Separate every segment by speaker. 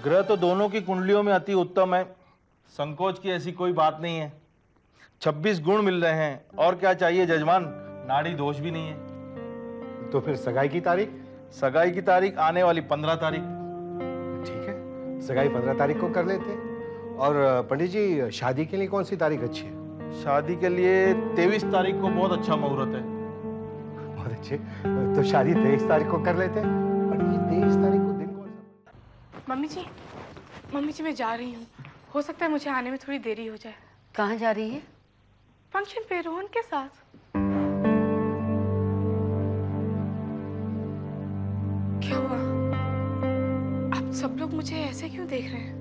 Speaker 1: ग्रह तो दोनों की कुंडलियों में अति उत्तम है, संकोच की ऐसी कोई बात नहीं है। 26 गुण मिल रहे हैं, और क्या चाहिए जजमान। नाड़ी दोष भी नहीं है।
Speaker 2: तो फिर सगाई की तारीख?
Speaker 1: सगाई की तारीख आने वाली 15 तारीख।
Speaker 2: ठीक है, सगाई 15 तारीख को कर लेते हैं। और पंडित जी, शादी के लिए कौन सी तारीख अच्छी है?
Speaker 1: शादी के लिए 23 तारीख को बहुत अच्छा मुहूर्त है।
Speaker 2: बहुत अच्छे, तो शादी 23 तारीख को कर लेते हैं। और ये 23 तारीख को दिन कौन सा?
Speaker 3: मम्मी जी मैं जा रही हूँ। हो सकता है मुझे आने में थोड़ी देरी हो जाए।
Speaker 4: कहाँ जा रही है?
Speaker 3: फंक्शन पे रोहन के साथ। क्या हुआ? आप सब लोग मुझे ऐसे क्यों देख रहे हैं?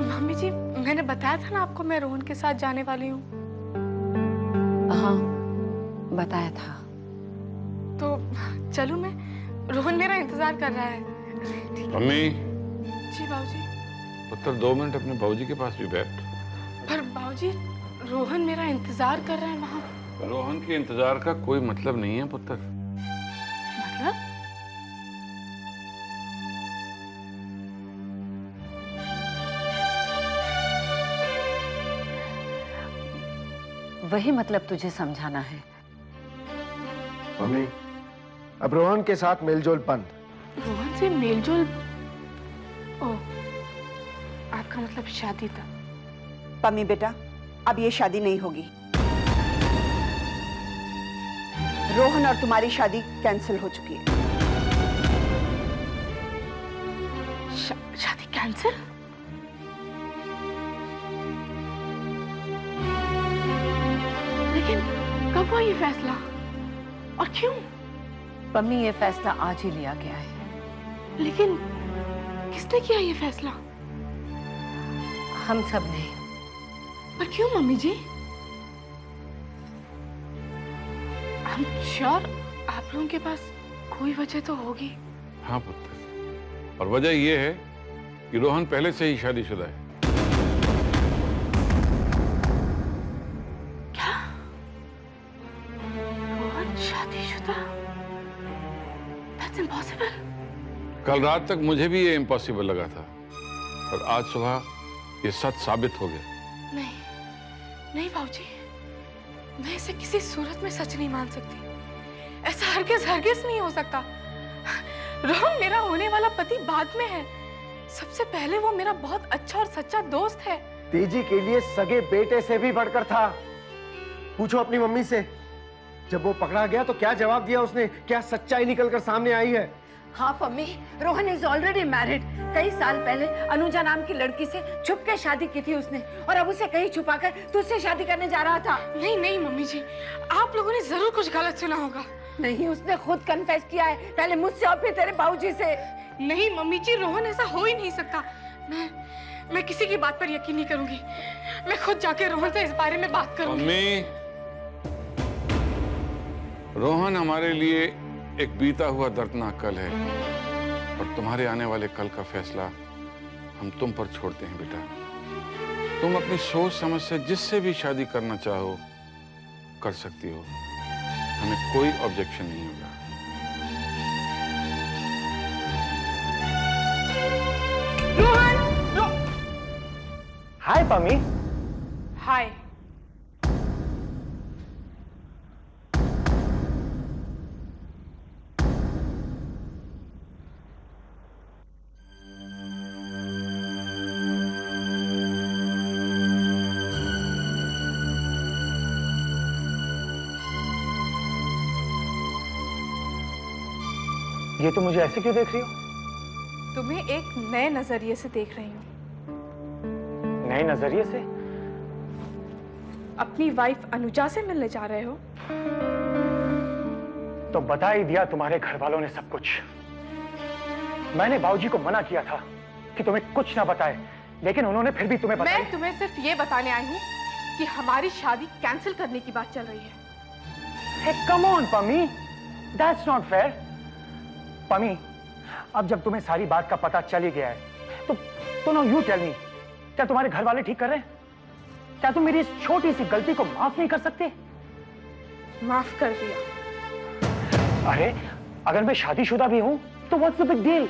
Speaker 3: मम्मी जी, मैंने बताया था ना आपको मैं रोहन के साथ जाने वाली हूँ।
Speaker 4: हाँ, बताया था।
Speaker 3: तो चलूं मैं? रोहन मेरा इंतजार कर रहा है।
Speaker 5: मम्मी।
Speaker 3: जी बाबूजी।
Speaker 5: पुत्र 2 मिनट अपने बाबूजी के पास भी बैठ।
Speaker 3: पर बाबूजी, रोहन मेरा इंतजार कर रहा है वहां।
Speaker 5: रोहन के इंतजार का कोई मतलब नहीं है पुत्र।
Speaker 3: मतलब?
Speaker 4: वही मतलब तुझे समझाना है।
Speaker 2: मम्मी, अब रोहन के साथ मेलजोल बंद।
Speaker 3: रोहन से मेलजोल? ओह, आपका मतलब शादी था?
Speaker 6: पम्मी बेटा, अब ये शादी नहीं होगी। रोहन और तुम्हारी शादी कैंसिल हो चुकी है।
Speaker 3: शादी कैंसिल? लेकिन कब हुआ ये फैसला और क्यों?
Speaker 4: पम्मी, ये फैसला आज ही लिया गया है।
Speaker 3: लेकिन किसने किया ये फैसला?
Speaker 4: हम सब ने।
Speaker 3: पर क्यों मम्मी जी? I'm sure आप लोगों के पास कोई वजह तो होगी।
Speaker 5: हाँ पुत्र, और वजह यह है कि रोहन पहले से ही शादीशुदा है।
Speaker 3: क्या? रोहन शादीशुदा? That's impossible.
Speaker 5: कल रात तक मुझे भी ये इम्पॉसिबल लगा था, और आज सुबह ये सच साबित हो गया।
Speaker 3: नहीं बाबूजी, मैं इसे किसी सूरत में सच नहीं मान सकती। ऐसा हरगिज़ नहीं हो सकता। रोहन मेरा होने वाला पति बाद में है। सबसे पहले वो मेरा बहुत अच्छा और सच्चा दोस्त है।
Speaker 2: तेजी के लिए सगे बेटे से भी बढ़कर था। पूछो अपनी मम्मी से, जब वो पकड़ा गया तो क्या जवाब दिया उसने? क्या सच्चाई निकलकर सामने आई है?
Speaker 4: हाँ Pammi, Rohan is already married. कई साल पहले अनुजा नाम की लड़की से छुप के शादी की थी उसने, और अब उसे कहीं छुपाकर तुझसे शादी करने जा रहा था।
Speaker 3: नहीं मम्मी जी, आप लोगों ने जरूर कुछ गलत सुना होगा।
Speaker 4: नहीं, उसने खुद कन्फेस किया है, पहले मुझसे और फिर तेरे बाबूजी से।
Speaker 3: नहीं मम्मी जी, रोहन ऐसा हो ही नहीं सकता। मैं किसी की बात पर यकीन नहीं करूंगी। मैं खुद जाके रोहन से इस बारे में बात करूंगी।
Speaker 5: मम्मी, रोहन हमारे लिए एक बीता हुआ दर्दनाक कल है, और तुम्हारे आने वाले कल का फैसला हम तुम पर छोड़ते हैं बेटा। तुम अपनी सोच समझ से जिससे भी शादी करना चाहो कर सकती हो, हमें कोई ऑब्जेक्शन नहीं होगा।
Speaker 2: हाय पम्मी।
Speaker 3: हाय।
Speaker 2: ये तो मुझे ऐसे क्यों देख रही हो?
Speaker 3: तुम्हें एक नए नजरिए से देख रही हूँ।
Speaker 2: नए नजरिए से?
Speaker 3: अपनी वाइफ अनुजा से मिलने जा रहे हो?
Speaker 7: तो बता ही दिया तुम्हारे घर वालों ने सब कुछ। मैंने बाबूजी को मना किया था कि तुम्हें कुछ ना बताए, लेकिन उन्होंने फिर भी तुम्हें बताया।
Speaker 3: मैं तुम्हें सिर्फ ये बताने आई हूँ कि हमारी शादी कैंसिल करने की बात चल रही है।
Speaker 7: Hey, come on, Pammi, that's not fair. Pammi, अब जब तुम्हें सारी बात का पता चल ही गया है, तो नो यू टेल मी, क्या तुम्हारे घर वाले ठीक कर रहे हैं? क्या तुम मेरी इस छोटी सी गलती को माफ नहीं कर सकते?
Speaker 3: माफ कर दिया।
Speaker 7: अरे, अगर मैं शादीशुदा भी हूं, तो व्हाट्स द बिग डील?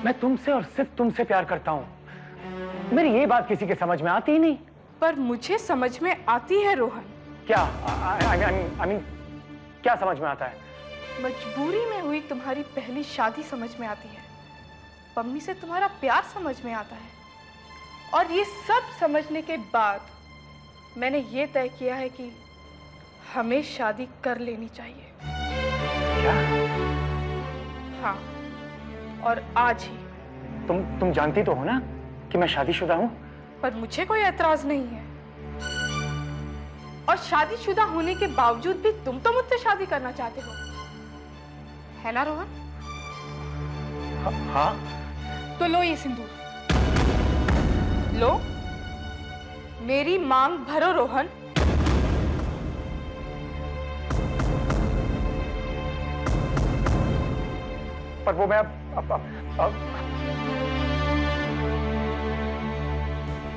Speaker 7: मैं तुमसे और सिर्फ तुमसे प्यार करता हूं। मेरी ये बात किसी के समझ में आती ही नहीं।
Speaker 3: पर मुझे समझ में आती है रोहन।
Speaker 7: क्या I mean, क्या समझ में आता है?
Speaker 3: मजबूरी में हुई तुम्हारी पहली शादी समझ में आती है, पम्मी से तुम्हारा प्यार समझ में आता है, और ये सब समझने के बाद मैंने ये तय किया है कि हमें शादी कर लेनी चाहिए।
Speaker 7: क्या?
Speaker 3: हाँ, और आज ही।
Speaker 7: तुम जानती तो हो ना कि मैं शादीशुदा हूं?
Speaker 3: पर मुझे कोई एतराज नहीं है, और शादीशुदा होने के बावजूद भी तुम तो मुझसे शादी करना चाहते हो, है ना रोहन?
Speaker 7: हाँ।
Speaker 3: तो लो ये सिंदूर, लो, मेरी मांग भरो रोहन।
Speaker 7: पर वो मैं अब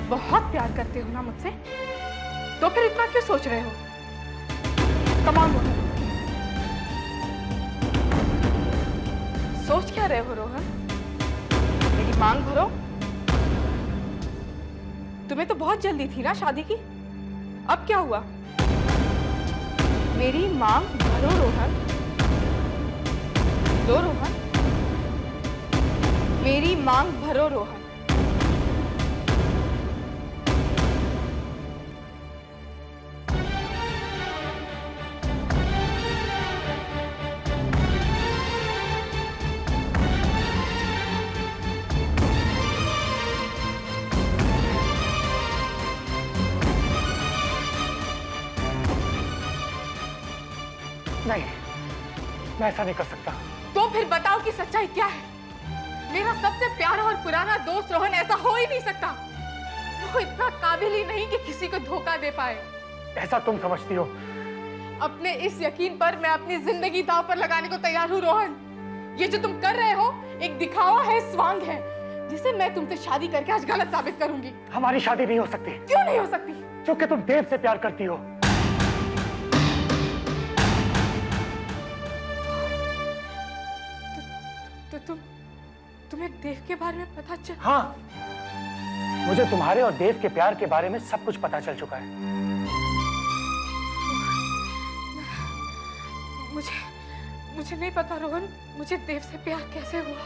Speaker 3: बहुत प्यार करते हो ना मुझसे, तो फिर इतना क्यों सोच रहे हो? कम ऑन रोहन, सोच क्या रहे हो रोहन? मेरी मांग भरो। तुम्हें तो बहुत जल्दी थी ना शादी की, अब क्या हुआ? मेरी मांग भरो रोहन, लो रोहन, मेरी मांग भरो रोहन।
Speaker 7: नहीं, मैं ऐसा नहीं कर सकता।
Speaker 3: तो फिर बताओ कि सच्चाई क्या है? मेरा सबसे प्यारा और पुराना दोस्त रोहन ऐसा हो ही नहीं सकता। वो इतना काबिल ही नहीं कि किसी को धोखा दे पाए।
Speaker 7: ऐसा तुम समझती हो?
Speaker 3: अपने इस यकीन पर मैं अपनी जिंदगी दांव पर लगाने को तैयार हूँ रोहन। ये जो तुम कर रहे हो एक दिखावा है, स्वांग है, जिसे मैं तुमसे शादी करके आज गलत साबित करूंगी।
Speaker 7: हमारी शादी नहीं हो सकती।
Speaker 3: क्यों नहीं हो सकती?
Speaker 7: क्योंकि तुम देव से प्यार करती हो।
Speaker 3: तो तुम्हें देव के बारे में पता चल?
Speaker 7: हाँ, मुझे तुम्हारे और देव के प्यार के बारे में सब कुछ पता चल चुका है।
Speaker 3: मुझे नहीं पता रोहन, मुझे देव से प्यार कैसे हुआ,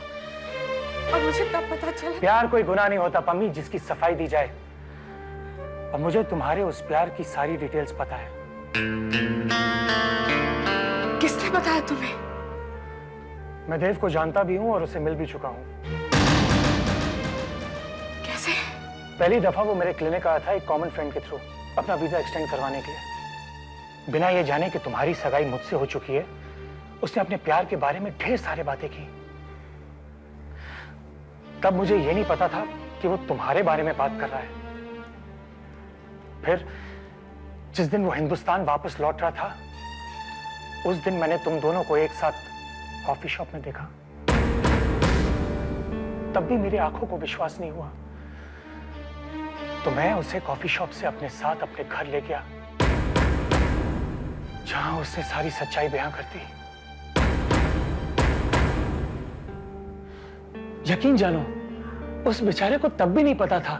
Speaker 3: और मुझे तब पता चला।
Speaker 7: प्यार कोई गुनाह नहीं होता पम्मी, जिसकी सफाई दी जाए। और मुझे तुम्हारे उस प्यार की सारी डिटेल्स पता है।
Speaker 3: किसने बताया तुम्हें?
Speaker 7: मैं देव को जानता भी हूं और उसे मिल भी चुका हूं।
Speaker 3: कैसे?
Speaker 7: पहली दफा वो मेरे क्लिनिक आया था एक कॉमन फ्रेंड के थ्रू, अपना वीजा एक्सटेंड करवाने के लिए। बिना ये जाने कि तुम्हारी सगाई मुझसे हो चुकी है, उसने अपने प्यार के बारे में ढेर सारी बातें की। तब मुझे ये नहीं पता था कि वो तुम्हारे बारे में बात कर रहा है। फिर जिस दिन वो हिंदुस्तान वापस लौट रहा था, उस दिन मैंने तुम दोनों को एक साथ कॉफी शॉप में देखा। तब भी मेरी आंखों को विश्वास नहीं हुआ, तो मैं उसे कॉफी शॉप से अपने साथ अपने घर ले गया, जहां उसने सारी सच्चाई बयां कर दी। यकीन जानो, उस बेचारे को तब भी नहीं पता था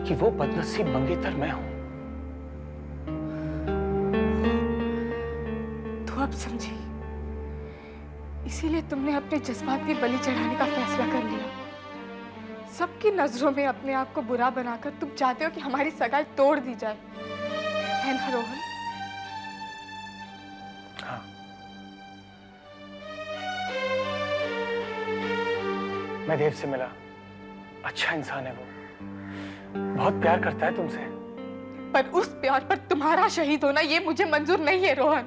Speaker 7: कि वो बदनसीब मंगेतर मैं हूं।
Speaker 3: तो अब समझी, इसीलिए तुमने अपने जज्बात की बलि चढ़ाने का फैसला कर लिया। सबकी नजरों में अपने आप को बुरा बनाकर तुम चाहते हो कि हमारी सगाई तोड़ दी जाए, है ना रोहन?
Speaker 7: हाँ। मैं देव से मिला, अच्छा इंसान है वो, बहुत प्यार करता है तुमसे।
Speaker 3: पर उस प्यार पर तुम्हारा शहीद होना ये मुझे मंजूर नहीं है रोहन।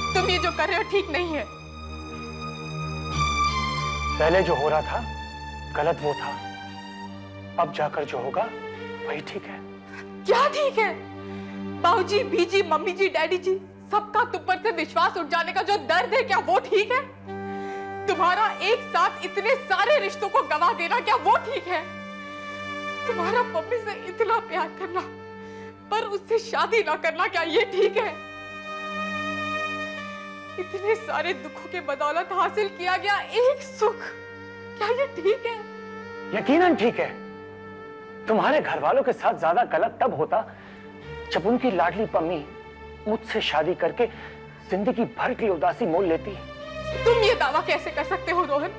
Speaker 3: तुम ये जो कर रहे हो ठीक नहीं है।
Speaker 7: पहले जो हो रहा था गलत वो था, अब जाकर जो होगा वही ठीक है।
Speaker 3: क्या ठीक है? बाबूजी, बीजी, मम्मी जी, डैडी जी, सबका तुम पर से विश्वास उठ जाने का जो दर्द है, क्या वो ठीक है? तुम्हारा एक साथ इतने सारे रिश्तों को गवा देना, क्या वो ठीक है? तुम्हारा मम्मी से इतना प्यार करना पर उससे शादी ना करना, क्या ये ठीक है? इतने सारे दुखों के बदौलत हासिल किया गया एक सुख, क्या ये ठीक है?
Speaker 7: यकीनन ठीक है। तुम्हारे घर वालों के साथ ज्यादा गलत तब होता जब उनकी लाडली पम्मी मुझसे शादी करके जिंदगी भर की उदासी मोल लेती।
Speaker 3: तुम ये दावा कैसे कर सकते हो रोहन?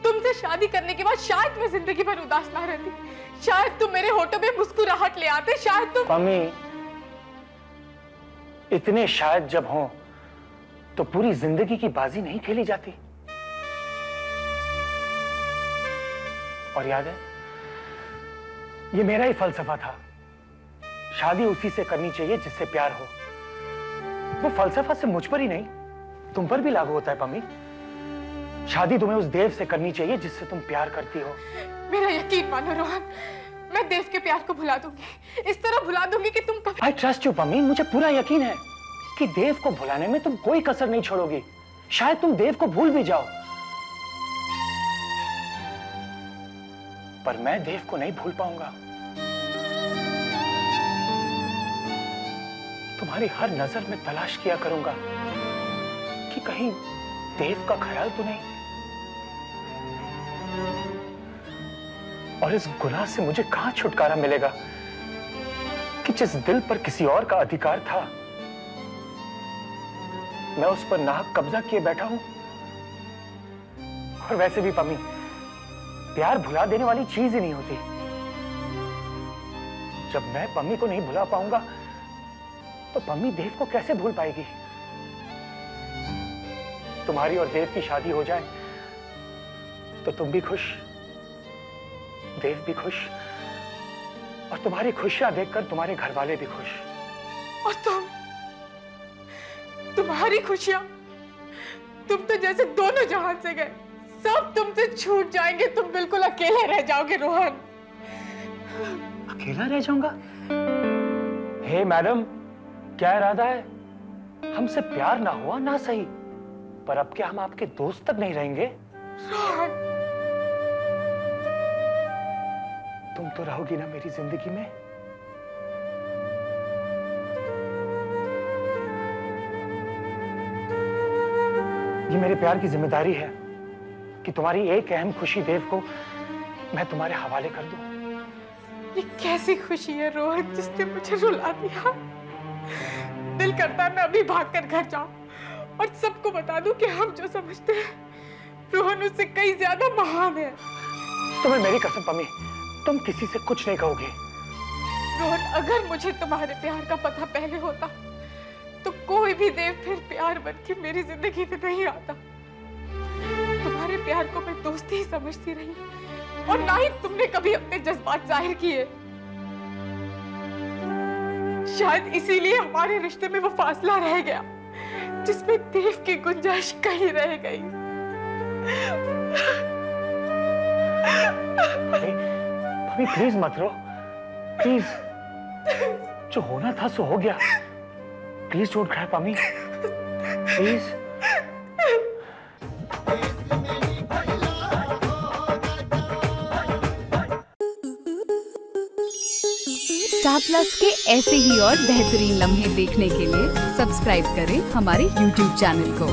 Speaker 3: तुमसे शादी करने के बाद शायद मैं जिंदगी भर उदास ना रहती, शायद तुम मेरे होठों पे मुस्कुराहट ले आते, शायद तुम।
Speaker 7: पम्मी, इतने शायद जब हों तो पूरी जिंदगी की बाजी नहीं खेली जाती। और याद है, ये मेरा ही फलसफा था, शादी उसी से करनी चाहिए जिससे प्यार हो। वो फलसफा से मुझ पर ही नहीं, तुम पर भी लागू होता है पम्मी। शादी तुम्हें उस देव से करनी चाहिए जिससे तुम प्यार करती हो।
Speaker 3: मेरा यकीन मानो रोहन, मैं देव के प्यार को भुला दूंगी, इस तरह भुला दूंगी कि तुम कभी।
Speaker 7: आई ट्रस्ट यू पम्मी, मुझे पूरा यकीन है कि देव को भुलाने में तुम कोई कसर नहीं छोड़ोगी। शायद तुम देव को भूल भी जाओ, पर मैं देव को नहीं भूल पाऊंगा। तुम्हारी हर नजर में तलाश किया करूंगा कि कहीं देव का ख्याल तो नहीं। और इस गुनाह से मुझे कहां छुटकारा मिलेगा कि जिस दिल पर किसी और का अधिकार था, मैं उस पर नाहक कब्जा किए बैठा हूं। और वैसे भी पम्मी, प्यार भुला देने वाली चीज ही नहीं होती। जब मैं पम्मी को नहीं भुला पाऊंगा तो पम्मी देव को कैसे भूल पाएगी? तुम्हारी और देव की शादी हो जाए तो तुम भी खुश, देव भी खुश, और तुम्हारी खुशियां देखकर तुम्हारे घर वाले भी खुश।
Speaker 3: और तुम्हारी खुशियां, तुम तो जैसे दोनों जहान से गए, सब तुमसे छूट जाएंगे, तुम बिल्कुल अकेले रह जाओगे रोहन।
Speaker 7: अकेला रह जाऊंगा? हे मैडम, क्या इरादा है? हमसे प्यार ना हुआ ना सही, पर अब क्या हम आपके दोस्त तक नहीं रहेंगे?
Speaker 3: रोहन,
Speaker 7: तुम तो रहोगी ना मेरी जिंदगी में? ये मेरे प्यार की जिम्मेदारी है कि तुम्हारी एक अहम खुशी देव को मैं तुम्हारे हवाले कर दूं।
Speaker 3: ये कैसी खुशी है रोहन जिसने मुझे रुला दिया? दिल करता है मैं अभी भागकर घर जाऊं और सबको बता दूं कि हम जो समझते हैं रोहन उससे कई ज्यादा महान है।
Speaker 7: तुम्हें मेरी कसम पम्मी, तुम किसी से कुछ नहीं कहोगे।
Speaker 3: रोहन, अगर मुझे तुम्हारे प्यार का पता पहले होता तो कोई भी देव फिर प्यार बन के मेरी जिंदगी में नहीं आता। तुम्हारे प्यार को मैं दोस्ती ही समझती रही और ना ही तुमने कभी अपने जज्बात जाहिर किए। शायद इसीलिए हमारे रिश्ते में वो फासला रह गया जिसमें देव की गुंजाइश कहीं रह गई।
Speaker 7: भाभी प्लीज मत रो, प्लीज। जो होना था सो हो गया। Please don't cry Pammi, please.
Speaker 8: Star plus के ऐसे ही और बेहतरीन लम्हे देखने के लिए सब्सक्राइब करें हमारे YouTube चैनल को।